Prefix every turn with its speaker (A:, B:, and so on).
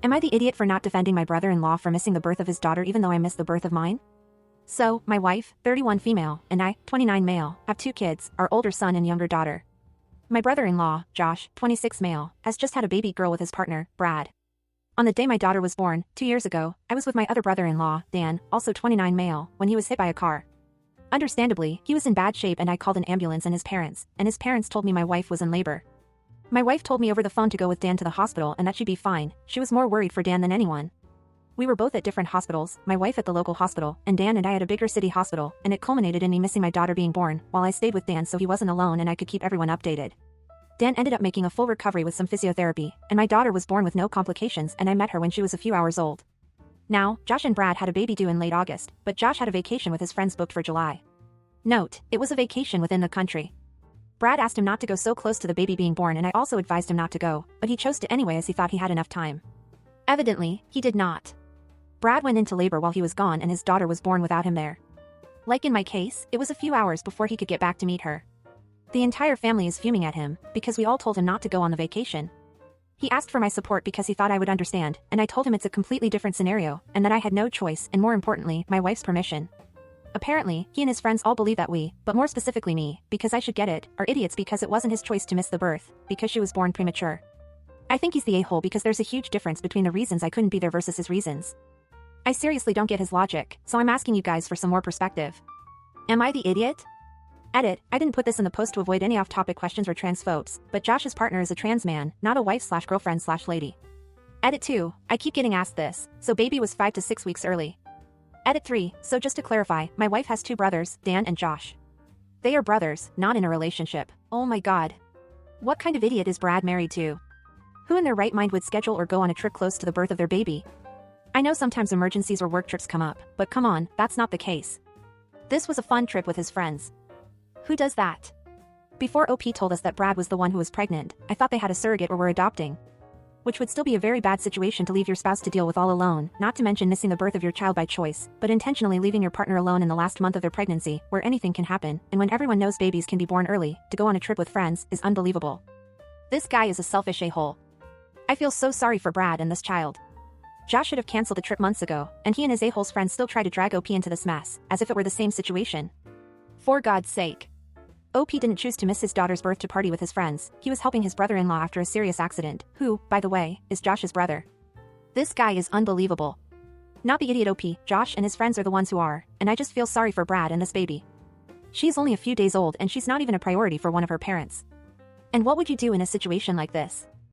A: Am I the idiot for not defending my brother-in-law for missing the birth of his daughter even though I missed the birth of mine? So, my wife, 31 female, and I, 29 male, have 2 kids, our older son and younger daughter. My brother-in-law, Josh, 26 male, has just had a baby girl with his partner, Brad. On the day my daughter was born, 2 years ago, I was with my other brother-in-law, Dan, also 29 male, when he was hit by a car. Understandably, he was in bad shape and I called an ambulance and his parents told me my wife was in labor. My wife told me over the phone to go with Dan to the hospital and that she'd be fine. She was more worried for Dan than anyone. We were both at different hospitals, my wife at the local hospital, and Dan and I at a bigger city hospital, and it culminated in me missing my daughter being born, while I stayed with Dan so he wasn't alone and I could keep everyone updated. Dan ended up making a full recovery with some physiotherapy, and my daughter was born with no complications and I met her when she was a few hours old. Now, Josh and Brad had a baby due in late August, but Josh had a vacation with his friends booked for July. Note, it was a vacation within the country. Brad asked him not to go so close to the baby being born and I also advised him not to go, but he chose to anyway as he thought he had enough time. Evidently, he did not. Brad went into labor while he was gone and his daughter was born without him there. Like in my case, it was a few hours before he could get back to meet her. The entire family is fuming at him, because we all told him not to go on the vacation. He asked for my support because he thought I would understand, and I told him it's a completely different scenario, and that I had no choice and more importantly, my wife's permission. Apparently, he and his friends all believe that we, but more specifically me, because I should get it, are idiots because it wasn't his choice to miss the birth, because she was born premature. I think he's the a-hole because there's a huge difference between the reasons I couldn't be there versus his reasons. I seriously don't get his logic, so I'm asking you guys for some more perspective. Am I the idiot? Edit, I didn't put this in the post to avoid any off-topic questions or trans phobes, but Josh's partner is a trans man, not a wife/girlfriend/lady. Edit 2, I keep getting asked this, so baby was 5 to 6 weeks early. Edit 3, so just to clarify, my wife has 2 brothers, Dan and Josh. They are brothers, not in a relationship. Oh my god. What kind of idiot is Brad married to? Who in their right mind would schedule or go on a trip close to the birth of their baby? I know sometimes emergencies or work trips come up, but come on, that's not the case. This was a fun trip with his friends. Who does that? Before OP told us that Brad was the one who was pregnant, I thought they had a surrogate or were adopting. Which would still be a very bad situation to leave your spouse to deal with all alone, not to mention missing the birth of your child by choice, but intentionally leaving your partner alone in the last month of their pregnancy, where anything can happen, and when everyone knows babies can be born early, to go on a trip with friends, is unbelievable. This guy is a selfish a-hole. I feel so sorry for Brad and this child. Josh should have canceled the trip months ago, and he and his a-hole's friends still try to drag OP into this mess, as if it were the same situation. For God's sake. OP didn't choose to miss his daughter's birth to party with his friends, he was helping his brother-in-law after a serious accident, who, by the way, is Josh's brother. This guy is unbelievable. Not the idiot OP, Josh and his friends are the ones who are, and I just feel sorry for Brad and this baby. She's only a few days old and she's not even a priority for one of her parents. And what would you do in a situation like this?